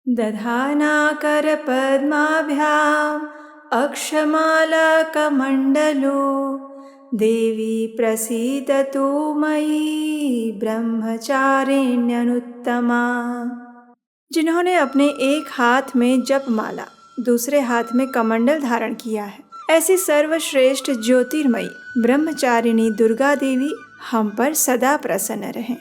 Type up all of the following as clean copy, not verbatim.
दधानाकरपद्माभ्याम् अक्षमालकमण्डलो देवी प्रसीदतु मयि ब्रह्मचारिण्यनुत्तमा। जिन्होंने अपने एक हाथ में जपमाला, दूसरे हाथ में कमंडल धारण किया है, ऐसी सर्वश्रेष्ठ ज्योतिर्मयी ब्रह्मचारिणी दुर्गा देवी हम पर सदा प्रसन्न रहें।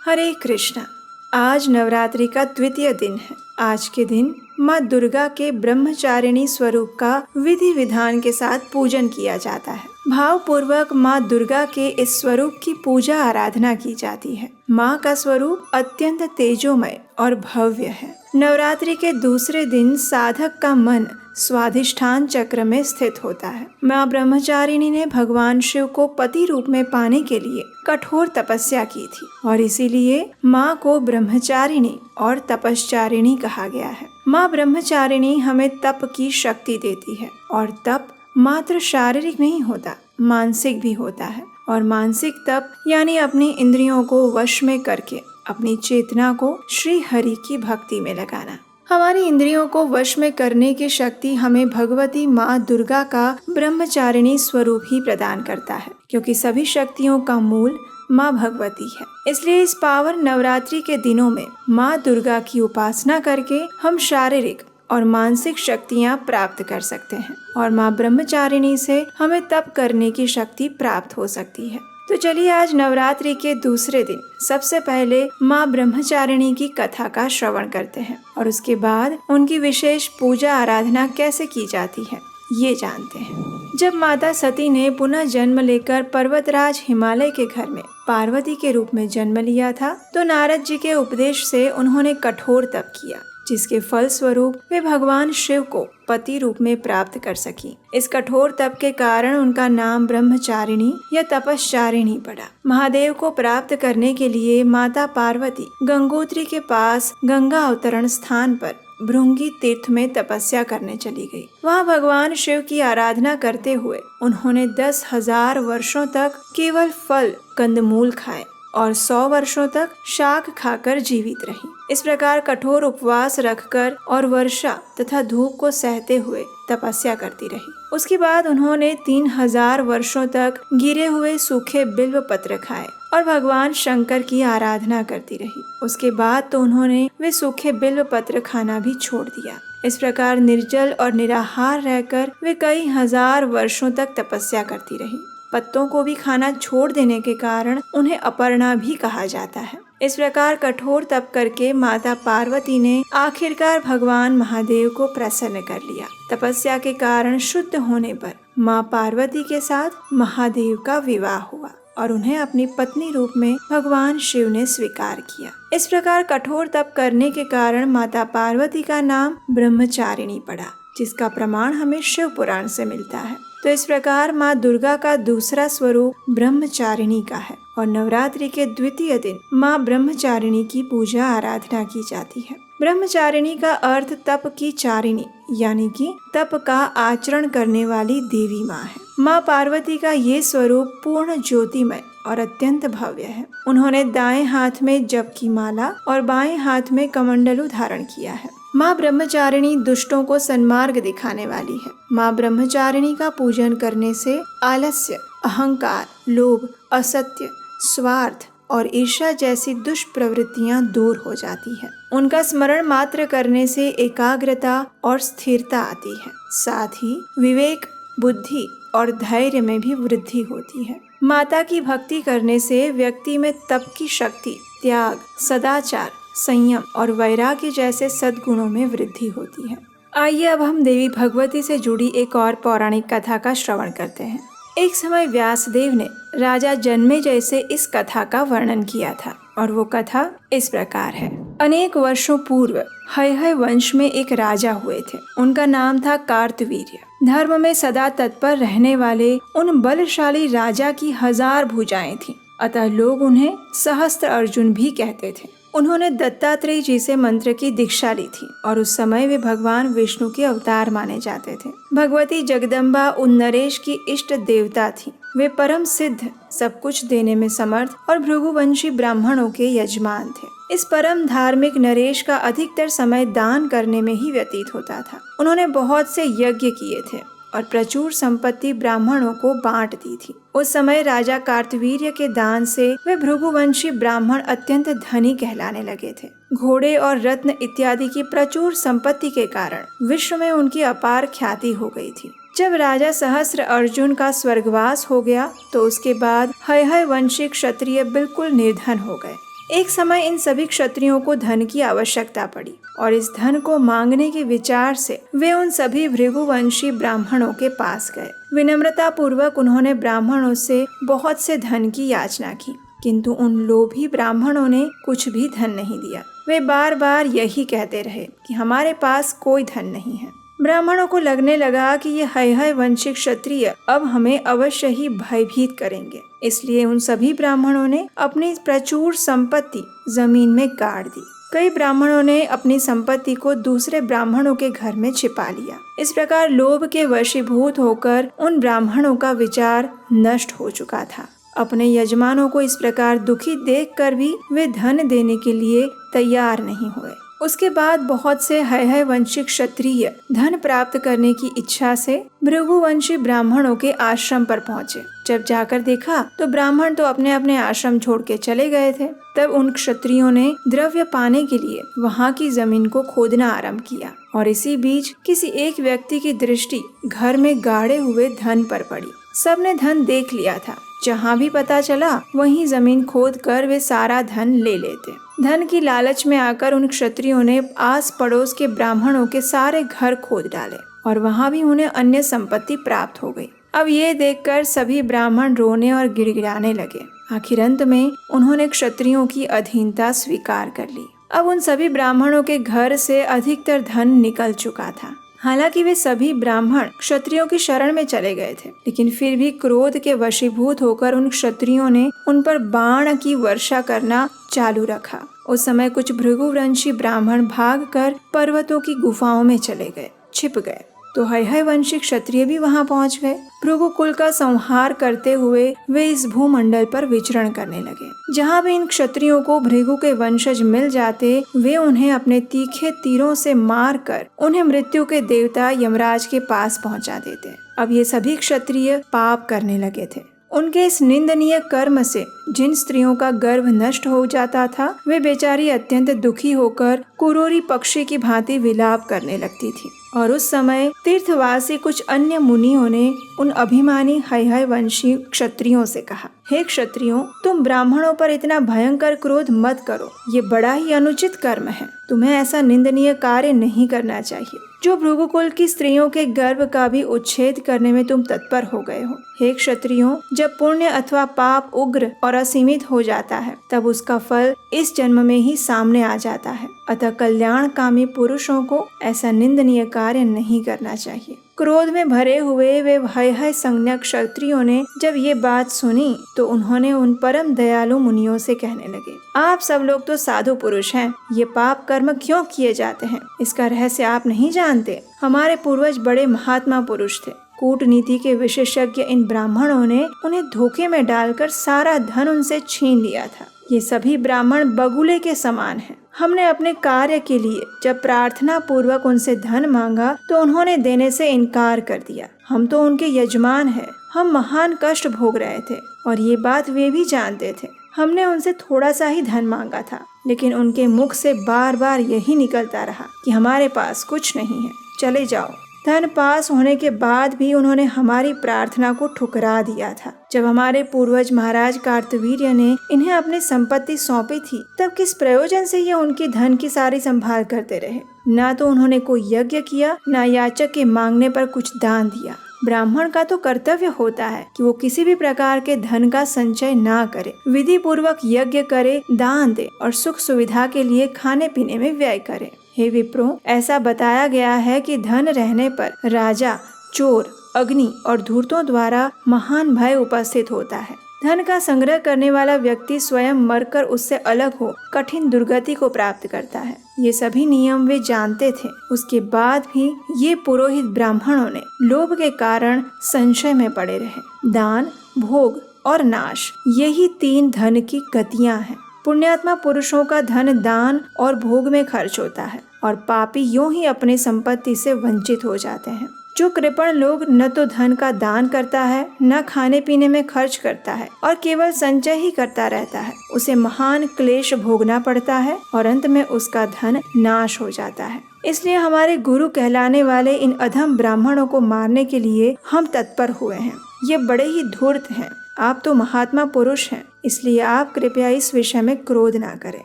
हरे कृष्णा। आज नवरात्रि का द्वितीय दिन है। आज के दिन माँ दुर्गा के ब्रह्मचारिणी स्वरूप का विधि विधान के साथ पूजन किया जाता है। भाव पूर्वक माँ दुर्गा के इस स्वरूप की पूजा आराधना की जाती है। माँ का स्वरूप अत्यंत तेजोमय और भव्य है। नवरात्रि के दूसरे दिन साधक का मन स्वाधिष्ठान चक्र में स्थित होता है। माँ ब्रह्मचारिणी ने भगवान शिव को पति रूप में पाने के लिए कठोर तपस्या की थी और इसीलिए माँ को ब्रह्मचारिणी और तपश्चारिणी कहा गया है। माँ ब्रह्मचारिणी हमें तप की शक्ति देती है और तप मात्र शारीरिक नहीं होता, मानसिक भी होता है। और मानसिक तप यानी अपनी इंद्रियों को वश में करके अपनी चेतना को श्री हरि की भक्ति में लगाना। हमारी इंद्रियों को वश में करने की शक्ति हमें भगवती माँ दुर्गा का ब्रह्मचारिणी स्वरूप ही प्रदान करता है, क्योंकि सभी शक्तियों का मूल माँ भगवती है। इसलिए इस पावन नवरात्रि के दिनों में माँ दुर्गा की उपासना करके हम शारीरिक और मानसिक शक्तियाँ प्राप्त कर सकते हैं और माँ ब्रह्मचारिणी से हमें तप करने की शक्ति प्राप्त हो सकती है। तो चलिए आज नवरात्रि के दूसरे दिन सबसे पहले माँ ब्रह्मचारिणी की कथा का श्रवण करते हैं और उसके बाद उनकी विशेष पूजा आराधना कैसे की जाती है ये जानते हैं। जब माता सती ने पुनः जन्म लेकर पर्वतराज हिमालय के घर में पार्वती के रूप में जन्म लिया था, तो नारद जी के उपदेश से उन्होंने कठोर तप किया, जिसके फल स्वरूप वे भगवान शिव को पति रूप में प्राप्त कर सकी। इस कठोर तप के कारण उनका नाम ब्रह्मचारिणी या तपश्चारिणी पड़ा। महादेव को प्राप्त करने के लिए माता पार्वती गंगोत्री के पास गंगा अवतरण स्थान पर भृंगी तीर्थ में तपस्या करने चली गई। वहाँ भगवान शिव की आराधना करते हुए उन्होंने 10,000 वर्षों तक केवल फल कंदमूल खाए और 100 वर्षों तक शाक खाकर जीवित रही। इस प्रकार कठोर उपवास रखकर और वर्षा तथा धूप को सहते हुए तपस्या करती रही। उसके बाद उन्होंने 3,000 वर्षों तक गिरे हुए सूखे बिल्व पत्र खाए और भगवान शंकर की आराधना करती रही। उसके बाद तो उन्होंने वे सूखे बिल्व पत्र खाना भी छोड़ दिया। इस प्रकार निर्जल और निराहार रहकर वे कई हजार वर्षों तक तपस्या करती रही। पत्तों को भी खाना छोड़ देने के कारण उन्हें अपर्णा भी कहा जाता है। इस प्रकार कठोर तप करके माता पार्वती ने आखिरकार भगवान महादेव को प्रसन्न कर लिया। तपस्या के कारण शुद्ध होने पर माँ पार्वती के साथ महादेव का विवाह हुआ और उन्हें अपनी पत्नी रूप में भगवान शिव ने स्वीकार किया। इस प्रकार कठोर तप करने के कारण माता पार्वती का नाम ब्रह्मचारिणी पड़ा, जिसका प्रमाण हमें शिव पुराण से मिलता है। तो इस प्रकार माँ दुर्गा का दूसरा स्वरूप ब्रह्मचारिणी का है और नवरात्रि के द्वितीय दिन माँ ब्रह्मचारिणी की पूजा आराधना की जाती है। ब्रह्मचारिणी का अर्थ तप की चारिणी यानी कि तप का आचरण करने वाली देवी माँ है। माँ पार्वती का ये स्वरूप पूर्ण ज्योतिमय और अत्यंत भव्य है। उन्होंने दाएं हाथ में जप की माला और बाएं हाथ में कमंडलू धारण किया है। माँ ब्रह्मचारिणी दुष्टों को सन्मार्ग दिखाने वाली है। माँ ब्रह्मचारिणी का पूजन करने से आलस्य, अहंकार, लोभ, असत्य, स्वार्थ और ईर्ष्या जैसी दुष्प्रवृत्तियाँ दूर हो जाती है। उनका स्मरण मात्र करने से एकाग्रता और स्थिरता आती है। साथ ही विवेक, बुद्धि और धैर्य में भी वृद्धि होती है। माता की भक्ति करने से व्यक्ति में तप की शक्ति, त्याग, सदाचार, संयम और वैराग्य जैसे सद्गुणों में वृद्धि होती है। आइए अब हम देवी भगवती से जुड़ी एक और पौराणिक कथा का श्रवण करते हैं। एक समय व्यासदेव ने राजा जन्मेजय से इस कथा का वर्णन किया था और वो कथा इस प्रकार है। अनेक वर्षों पूर्व हयहय वंश में एक राजा हुए थे। उनका नाम था कार्तवीर्य। धर्म में सदा तत्पर रहने वाले उन बलशाली राजा की 1000 भुजाएं थीं, अतः लोग उन्हें सहस्त्र अर्जुन भी कहते थे। उन्होंने दत्तात्रेय जी से मंत्र की दीक्षा ली थी और उस समय वे भगवान विष्णु के अवतार माने जाते थे। भगवती जगदम्बा उन नरेश की इष्ट देवता थी। वे परम सिद्ध, सब कुछ देने में समर्थ और भृगुवंशी ब्राह्मणों के यजमान थे। इस परम धार्मिक नरेश का अधिकतर समय दान करने में ही व्यतीत होता था। उन्होंने बहुत से यज्ञ किए थे और प्रचुर संपत्ति ब्राह्मणों को बांट दी थी। उस समय राजा कार्तवीर्य के दान से वे भृगुवंशी ब्राह्मण अत्यंत धनी कहलाने लगे थे। घोड़े और रत्न इत्यादि की प्रचुर संपत्ति के कारण विश्व में उनकी अपार ख्याति हो गई थी। जब राजा सहस्त्र अर्जुन का स्वर्गवास हो गया तो उसके बाद हय वंशी क्षत्रिय बिल्कुल निर्धन हो गए। एक समय इन सभी क्षत्रियों को धन की आवश्यकता पड़ी और इस धन को मांगने के विचार से वे उन सभी भृगुवंशी ब्राह्मणों के पास गए। विनम्रता पूर्वक उन्होंने ब्राह्मणों से बहुत से धन की याचना की, किंतु उन लोभी ब्राह्मणों ने कुछ भी धन नहीं दिया। वे बार बार यही कहते रहे कि हमारे पास कोई धन नहीं है। ब्राह्मणों को लगने लगा कि ये हय वंशी क्षत्रिय अब हमें अवश्य ही भयभीत करेंगे, इसलिए उन सभी ब्राह्मणों ने अपनी प्रचुर संपत्ति जमीन में गाड़ दी। कई ब्राह्मणों ने अपनी संपत्ति को दूसरे ब्राह्मणों के घर में छिपा लिया। इस प्रकार लोभ के वशीभूत होकर उन ब्राह्मणों का विचार नष्ट हो चुका था। अपने यजमानों को इस प्रकार दुखी देखकर भी वे धन देने के लिए तैयार नहीं हुए। उसके बाद बहुत से हय वंशी क्षत्रिय धन प्राप्त करने की इच्छा से भृगुवंशी ब्राह्मणों के आश्रम पर पहुँचे। जब जाकर देखा तो ब्राह्मण तो अपने अपने आश्रम छोड़ के चले गए थे। तब उन क्षत्रियों ने द्रव्य पाने के लिए वहाँ की जमीन को खोदना आरंभ किया और इसी बीच किसी एक व्यक्ति की दृष्टि घर में गाड़े हुए धन पर पड़ी। सबने धन देख लिया था। जहाँ भी पता चला वहीं जमीन खोद कर वे सारा धन ले लेते। धन की लालच में आकर उन क्षत्रियों ने आस पड़ोस के ब्राह्मणों के सारे घर खोद डाले और वहाँ भी उन्हें अन्य संपत्ति प्राप्त हो गई। अब ये देखकर सभी ब्राह्मण रोने और गिड़गिड़ाने लगे। आखिर अंत में उन्होंने क्षत्रियों की अधीनता स्वीकार कर ली। अब उन सभी ब्राह्मणों के घर से अधिकतर धन निकल चुका था। हालांकि वे सभी ब्राह्मण क्षत्रियों की शरण में चले गए थे, लेकिन फिर भी क्रोध के वशीभूत होकर उन क्षत्रियों ने उन पर बाण की वर्षा करना चालू रखा। उस समय कुछ भृगुवंशी ब्राह्मण भागकर पर्वतों की गुफाओं में चले गए, छिप गए। तो हय वंशी क्षत्रिय भी वहां पहुंच गए। भृगुकुल का संहार करते हुए वे इस भूमंडल पर विचरण करने लगे। जहां भी इन क्षत्रियों को भृगु के वंशज मिल जाते, वे उन्हें अपने तीखे तीरों से मार कर उन्हें मृत्यु के देवता यमराज के पास पहुंचा देते। अब ये सभी क्षत्रिय पाप करने लगे थे। उनके इस निंदनीय कर्म से जिन स्त्रियों का गर्भ नष्ट हो जाता था, वे बेचारी अत्यंत दुखी होकर कुरोरी पक्षी की भांति विलाप करने लगती थी। और उस समय तीर्थवासी कुछ अन्य मुनियों ने उन अभिमानी हय वंशी क्षत्रियों से कहा, हे क्षत्रियों, तुम ब्राह्मणों पर इतना भयंकर क्रोध मत करो। ये बड़ा ही अनुचित कर्म है। तुम्हें ऐसा निंदनीय कार्य नहीं करना चाहिए। जो भृगुकुल की स्त्रियों के गर्भ का भी उच्छेद करने में तुम तत्पर हो गए हो। हे क्षत्रियों, जब पुण्य अथवा पाप उग्र और असीमित हो जाता है, तब उसका फल इस जन्म में ही सामने आ जाता है। अतः कल्याणकामी पुरुषों को ऐसा निंदनीय कार्य नहीं करना चाहिए। क्रोध में भरे हुए वे हय संज्ञक क्षत्रियों ने जब ये बात सुनी तो उन्होंने उन परम दयालु मुनियों से कहने लगे, आप सब लोग तो साधु पुरुष हैं, ये पाप कर्म क्यों किए जाते हैं? इसका रहस्य आप नहीं जानते। हमारे पूर्वज बड़े महात्मा पुरुष थे। कूटनीति के विशेषज्ञ इन ब्राह्मणों ने उन्हें धोखे में डालकर सारा धन उनसे छीन लिया था। ये सभी ब्राह्मण बगुले के समान हैं। हमने अपने कार्य के लिए जब प्रार्थना पूर्वक उनसे धन मांगा तो उन्होंने देने से इनकार कर दिया। हम तो उनके यजमान हैं। हम महान कष्ट भोग रहे थे और ये बात वे भी जानते थे। हमने उनसे थोड़ा सा ही धन मांगा था, लेकिन उनके मुख से बार बार यही निकलता रहा कि हमारे पास कुछ नहीं है, चले जाओ। धन पास होने के बाद भी उन्होंने हमारी प्रार्थना को ठुकरा दिया था। जब हमारे पूर्वज महाराज कार्तवीर्य ने इन्हें अपनी संपत्ति सौंपी थी, तब किस प्रयोजन से ये उनकी धन की सारी संभाल करते रहे। ना तो उन्होंने कोई यज्ञ किया, ना याचक के मांगने पर कुछ दान दिया। ब्राह्मण का तो कर्तव्य होता है कि वो किसी भी प्रकार के धन का संचय ना करे, विधि पूर्वक यज्ञ करे, दान दे और सुख सुविधा के लिए खाने पीने में व्यय करे। हे विप्रो, ऐसा बताया गया है कि धन रहने पर राजा, चोर, अग्नि और धूर्तों द्वारा महान भय उपस्थित होता है। धन का संग्रह करने वाला व्यक्ति स्वयं मरकर उससे अलग हो कठिन दुर्गति को प्राप्त करता है। ये सभी नियम वे जानते थे। उसके बाद भी ये पुरोहित ब्राह्मणों ने लोभ के कारण संशय में पड़े रहे। दान, भोग और नाश, यही तीन धन की गतियां हैं। पुण्यात्मा पुरुषों का धन दान और भोग में खर्च होता है और पापी यूं ही अपनी संपत्ति से वंचित हो जाते हैं। जो कृपण लोग न तो धन का दान करता है, न खाने पीने में खर्च करता है और केवल संचय ही करता रहता है, उसे महान क्लेश भोगना पड़ता है और अंत में उसका धन नाश हो जाता है। इसलिए हमारे गुरु कहलाने वाले इन अधम ब्राह्मणों को मारने के लिए हम तत्पर हुए हैं। ये बड़े ही धूर्त हैं। आप तो महात्मा पुरुष हैं, इसलिए आप कृपया इस विषय में क्रोध ना करें।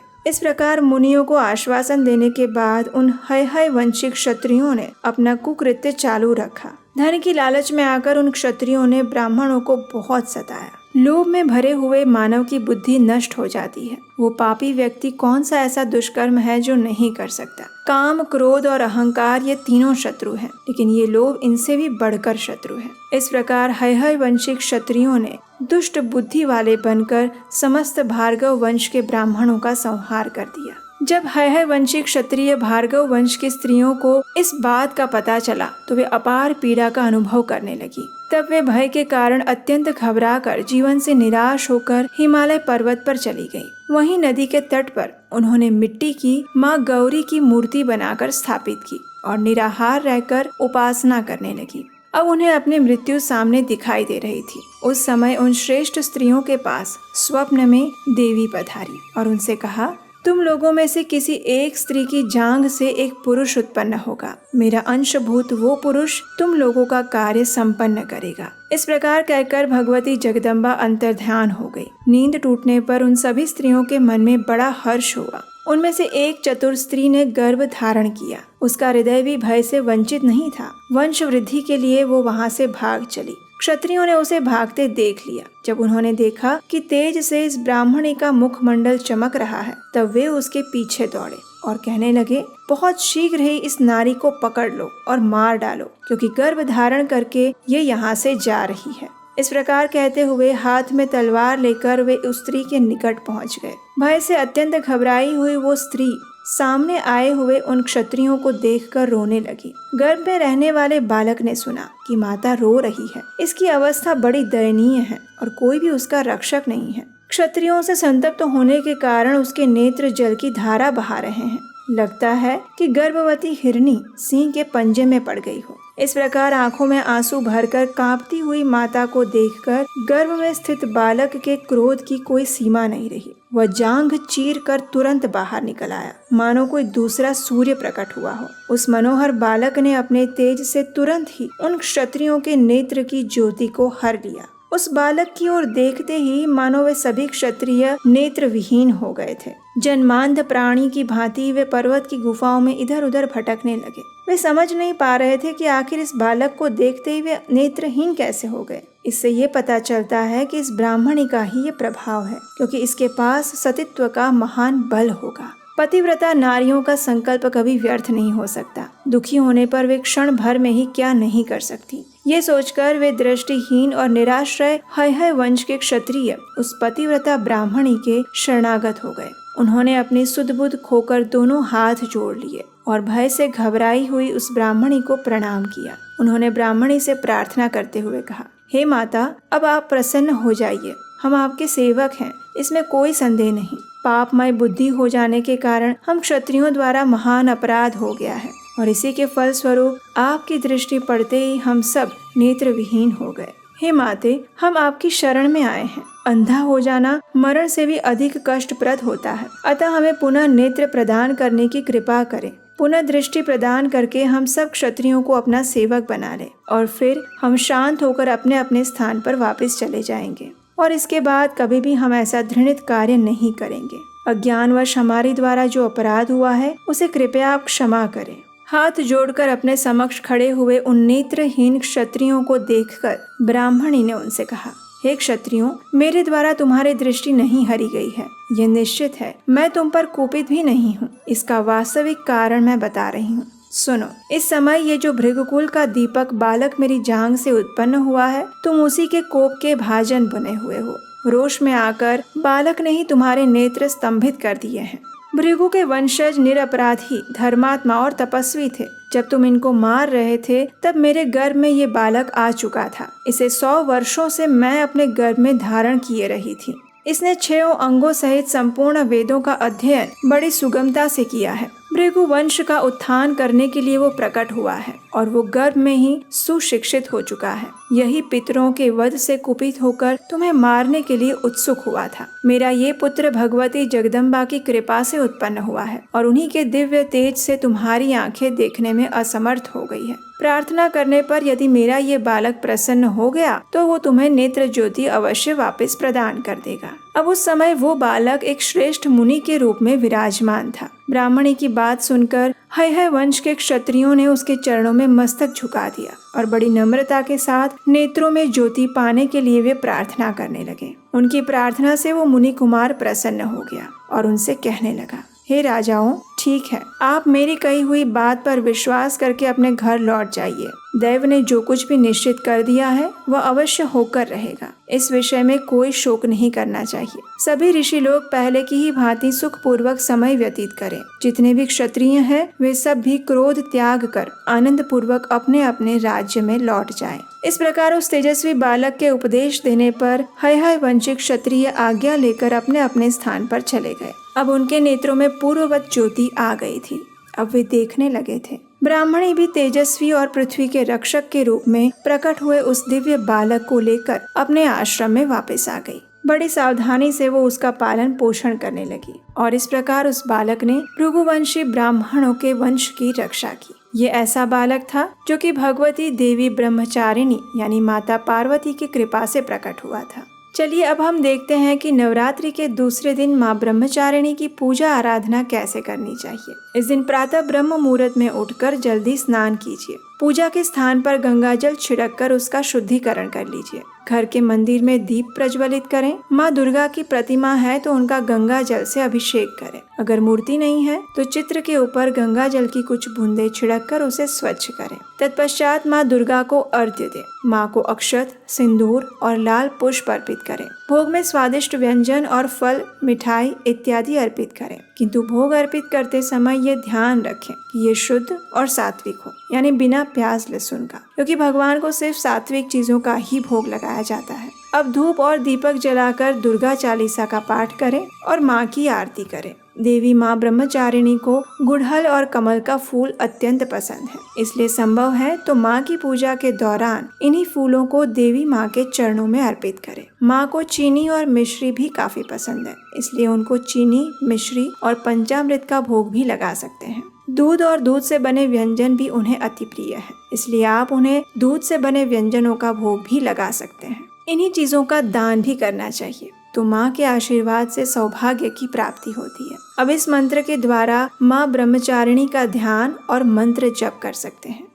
इस प्रकार मुनियों को आश्वासन देने के बाद उन हय वंशिक क्षत्रियों ने अपना कुकृत्य चालू रखा। धन की लालच में आकर उन क्षत्रियों ने ब्राह्मणों को बहुत सताया। लोभ में भरे हुए मानव की बुद्धि नष्ट हो जाती है। वो पापी व्यक्ति कौन सा ऐसा दुष्कर्म है जो नहीं कर सकता। काम, क्रोध और अहंकार ये तीनों शत्रु हैं, लेकिन ये लोभ इनसे भी बढ़कर शत्रु है। इस प्रकार हय वंशिक क्षत्रियों ने दुष्ट बुद्धि वाले बनकर समस्त भार्गव वंश के ब्राह्मणों का संहार कर दिया। जब हय वंशी क्षत्रिय भार्गव वंश की स्त्रियों को इस बात का पता चला तो वे अपार पीड़ा का अनुभव करने लगी। तब वे भय के कारण अत्यंत घबराकर जीवन से निराश होकर हिमालय पर्वत पर चली गई। वहीं नदी के तट पर उन्होंने मिट्टी की माँ गौरी की मूर्ति बनाकर स्थापित की और निराहार रहकर उपासना करने लगी। अब उन्हें अपनी मृत्यु सामने दिखाई दे रही थी। उस समय उन श्रेष्ठ स्त्रियों के पास स्वप्न में देवी पधारी और उनसे कहा, तुम लोगों में से किसी एक स्त्री की जांघ से एक पुरुष उत्पन्न होगा। मेरा अंशभूत वो पुरुष तुम लोगों का कार्य संपन्न करेगा। इस प्रकार कहकर भगवती जगदम्बा अंतर्ध्यान हो गई। नींद टूटने पर उन सभी स्त्रियों के मन में बड़ा हर्ष हुआ। उनमें से एक चतुर स्त्री ने गर्भ धारण किया। उसका हृदय भी भय से वंचित नहीं था। वंश वृद्धि के लिए वो वहाँ से भाग चली। क्षत्रियों ने उसे भागते देख लिया। जब उन्होंने देखा कि तेज से इस ब्राह्मणी का मुखमंडल चमक रहा है, तब वे उसके पीछे दौड़े और कहने लगे, बहुत शीघ्र ही इस नारी को पकड़ लो और मार डालो, क्योंकि गर्भ धारण करके ये यहाँ से जा रही है। इस प्रकार कहते हुए हाथ में तलवार लेकर वे उस स्त्री के निकट पहुँच गए। भय से अत्यंत घबराई हुई वो स्त्री सामने आए हुए उन क्षत्रियों को देखकर रोने लगी। गर्भ में रहने वाले बालक ने सुना कि माता रो रही है। इसकी अवस्था बड़ी दयनीय है और कोई भी उसका रक्षक नहीं है। क्षत्रियों से संतप्त होने के कारण उसके नेत्र जल की धारा बहा रहे हैं। लगता है कि गर्भवती हिरनी सिंह के पंजे में पड़ गई हो। इस प्रकार आंखों में आंसू भरकर कांपती हुई माता को देखकर गर्भ में स्थित बालक के क्रोध की कोई सीमा नहीं रही। वह जांघ चीर कर तुरंत बाहर निकल आया, मानो कोई दूसरा सूर्य प्रकट हुआ हो। उस मनोहर बालक ने अपने तेज से तुरंत ही उन क्षत्रियों के नेत्र की ज्योति को हर लिया। उस बालक की ओर देखते ही मानो वे सभी क्षत्रिय नेत्र विहीन हो गए थे। जन्मांध प्राणी की भांति वे पर्वत की गुफाओं में इधर उधर भटकने लगे। वे समझ नहीं पा रहे थे कि आखिर इस बालक को देखते ही वे नेत्रहीन कैसे हो गए। इससे ये पता चलता है कि इस ब्राह्मणी का ही ये प्रभाव है, क्योंकि इसके पास सतीत्व का महान बल होगा। पतिव्रता नारियों का संकल्प कभी व्यर्थ नहीं हो सकता। दुखी होने पर वे क्षण भर में ही क्या नहीं कर सकती। ये सोचकर वे दृष्टिहीन और निराश्रय हय वंश के क्षत्रिय उस पतिव्रता ब्राह्मणी के शरणागत हो गए। उन्होंने अपनी सुध बुध खोकर दोनों हाथ जोड़ लिए और भय से घबराई हुई उस ब्राह्मणी को प्रणाम किया। उन्होंने ब्राह्मणी से प्रार्थना करते हुए कहा, हे माता, अब आप प्रसन्न हो जाइए। हम आपके सेवक हैं, इसमें कोई संदेह नहीं। पापमय बुद्धि हो जाने के कारण हम क्षत्रियों द्वारा महान अपराध हो गया है और इसी के फल स्वरूप आपकी दृष्टि पड़ते ही हम सब नेत्र विहीन हो गए। हे माते, हम आपकी शरण में आए हैं। अंधा हो जाना मरण से भी अधिक कष्टप्रद होता है, अतः हमें पुनः नेत्र प्रदान करने की कृपा करें। पुनः दृष्टि प्रदान करके हम सब क्षत्रियों को अपना सेवक बना ले और फिर हम शांत होकर अपने अपने स्थान पर वापस चले जाएंगे और इसके बाद कभी भी हम ऐसा घृणित कार्य नहीं करेंगे। अज्ञानवश हमारे द्वारा जो अपराध हुआ है उसे कृपया आप क्षमा करें। हाथ जोड़कर अपने समक्ष खड़े हुए उन नेत्रहीन क्षत्रियों को देखकर ब्राह्मणी ने उनसे कहा, हे क्षत्रियों, मेरे द्वारा तुम्हारी दृष्टि नहीं हरी गई है, ये निश्चित है। मैं तुम पर कुपित भी नहीं हूँ। इसका वास्तविक कारण मैं बता रही हूँ। सुनो, इस समय ये जो भृगुकुल का दीपक बालक मेरी जांघ से उत्पन्न हुआ है, तुम उसी के कोप के भाजन बने हुए हो। रोष में आकर बालक ने ही तुम्हारे नेत्र स्तंभित कर दिए हैं। भृगु के वंशज निरपराधी, धर्मात्मा और तपस्वी थे। जब तुम इनको मार रहे थे तब मेरे गर्भ में ये बालक आ चुका था। इसे 100 वर्षों से मैं अपने गर्भ में धारण किए रही थी। इसने 6 अंगों सहित संपूर्ण वेदों का अध्ययन बड़ी सुगमता से किया है। भृगु वंश का उत्थान करने के लिए वो प्रकट हुआ है और वो गर्भ में ही सुशिक्षित हो चुका है। यही पितरों के वध से कुपित होकर तुम्हें मारने के लिए उत्सुक हुआ था। मेरा ये पुत्र भगवती जगदम्बा की कृपा से उत्पन्न हुआ है और उन्हीं के दिव्य तेज से तुम्हारी आंखें देखने में असमर्थ हो गई है। प्रार्थना करने पर यदि मेरा ये बालक प्रसन्न हो गया तो वो तुम्हें नेत्र ज्योति अवश्य वापस प्रदान कर देगा। अब उस समय वो बालक एक श्रेष्ठ मुनि के रूप में विराजमान था। ब्राह्मणी की बात सुनकर हय वंश के क्षत्रियों ने उसके चरणों में मस्तक झुका दिया और बड़ी नम्रता के साथ नेत्रों में ज्योति पाने के लिए वे प्रार्थना करने लगे। उनकी प्रार्थना से वो मुनि कुमार प्रसन्न हो गया और उनसे कहने लगा, हे राजाओं, ठीक है, आप मेरी कही हुई बात पर विश्वास करके अपने घर लौट जाइए। दैव ने जो कुछ भी निश्चित कर दिया है वह अवश्य होकर रहेगा। इस विषय में कोई शोक नहीं करना चाहिए। सभी ऋषि लोग पहले की ही भांति सुखपूर्वक समय व्यतीत करें। जितने भी क्षत्रिय हैं वे सब भी क्रोध त्याग कर आनंद पूर्वक अपने अपने राज्य में लौट जाएं। इस प्रकार उस तेजस्वी बालक के उपदेश देने पर हय वंशिक क्षत्रिय आज्ञा लेकर अपने अपने स्थान पर चले गए। अब उनके नेत्रों में पूर्ववत ज्योति आ गई थी। अब वे देखने लगे थे। ब्राह्मणी भी तेजस्वी और पृथ्वी के रक्षक के रूप में प्रकट हुए उस दिव्य बालक को लेकर अपने आश्रम में वापस आ गई। बड़ी सावधानी से वो उसका पालन पोषण करने लगी और इस प्रकार उस बालक ने भृगुवंशी ब्राह्मणों के वंश की रक्षा की। ये ऐसा बालक था जो कि भगवती देवी ब्रह्मचारिणी यानी माता पार्वती की कृपा से प्रकट हुआ था। चलिए अब हम देखते हैं कि नवरात्रि के दूसरे दिन माँ ब्रह्मचारिणी की पूजा आराधना कैसे करनी चाहिए। इस दिन प्रातः ब्रह्म मुहूर्त में उठकर जल्दी स्नान कीजिए। पूजा के स्थान पर गंगा जल छिड़क कर उसका शुद्धिकरण कर लीजिए। घर के मंदिर में दीप प्रज्वलित करें। माँ दुर्गा की प्रतिमा है तो उनका गंगा जल से अभिषेक करें। अगर मूर्ति नहीं है तो चित्र के ऊपर गंगा जल की कुछ बूंदे छिड़क कर उसे स्वच्छ करें। तत्पश्चात माँ दुर्गा को अर्घ्य दें। माँ को अक्षत, सिंदूर और लाल पुष्प अर्पित करें। भोग में स्वादिष्ट व्यंजन और फल, मिठाई इत्यादि अर्पित करें, किंतु भोग अर्पित करते समय ये ध्यान रखें कि ये शुद्ध और सात्विक हो, यानी बिना प्याज लहसुन का, क्योंकि भगवान को सिर्फ सात्विक चीजों का ही भोग लगाया जाता है। अब धूप और दीपक जलाकर दुर्गा चालीसा का पाठ करें और माँ की आरती करें। देवी माँ ब्रह्मचारिणी को गुड़हल और कमल का फूल अत्यंत पसंद है, इसलिए संभव है तो माँ की पूजा के दौरान इन्हीं फूलों को देवी माँ के चरणों में अर्पित करें। माँ को चीनी और मिश्री भी काफी पसंद है, इसलिए उनको चीनी, मिश्री और पंचामृत का भोग भी लगा सकते हैं। दूध और दूध से बने व्यंजन भी उन्हें अति प्रिय है, इसलिए आप उन्हें दूध से बने व्यंजनों का भोग भी लगा सकते हैं। इन्हीं चीजों का दान भी करना चाहिए, तो माँ के आशीर्वाद से सौभाग्य की प्राप्ति होती है। अब इस मंत्र के द्वारा माँ ब्रह्मचारिणी का ध्यान और मंत्र जप कर सकते हैं।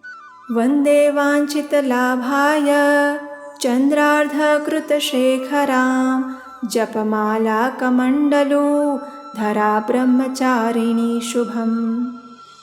वंदे वांछित लाभाय चंद्रार्धकृत शेखराम जपमाला कमंडलो धरा ब्रह्मचारिणी शुभम।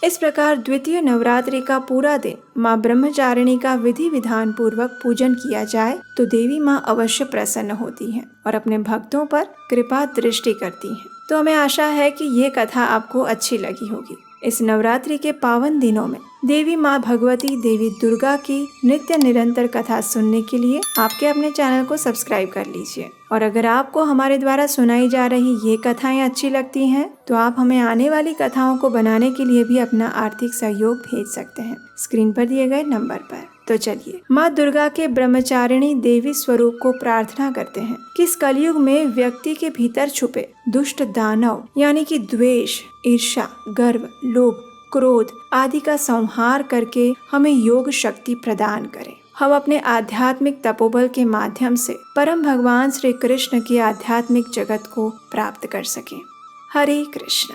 इस प्रकार द्वितीय नवरात्रि का पूरा दिन माँ ब्रह्मचारिणी का विधि विधान पूर्वक पूजन किया जाए तो देवी माँ अवश्य प्रसन्न होती हैं और अपने भक्तों पर कृपा दृष्टि करती हैं। तो हमें आशा है कि ये कथा आपको अच्छी लगी होगी। इस नवरात्रि के पावन दिनों में देवी माँ भगवती देवी दुर्गा की नित्य निरंतर कथा सुनने के लिए आपके अपने चैनल को सब्सक्राइब कर लीजिए। और अगर आपको हमारे द्वारा सुनाई जा रही ये कथाएं अच्छी लगती हैं तो आप हमें आने वाली कथाओं को बनाने के लिए भी अपना आर्थिक सहयोग भेज सकते हैं स्क्रीन पर दिए गए नंबर पर। तो चलिए माँ दुर्गा के ब्रह्मचारिणी देवी स्वरूप को प्रार्थना करते हैं कि इस कलयुग में व्यक्ति के भीतर छुपे दुष्ट दानव यानी कि द्वेष, ईर्ष्या, गर्व, लोभ, क्रोध आदि का संहार करके हमें योग शक्ति प्रदान करें। हम अपने आध्यात्मिक तपोबल के माध्यम से परम भगवान श्री कृष्ण के आध्यात्मिक जगत को प्राप्त कर सकें। हरे कृष्ण।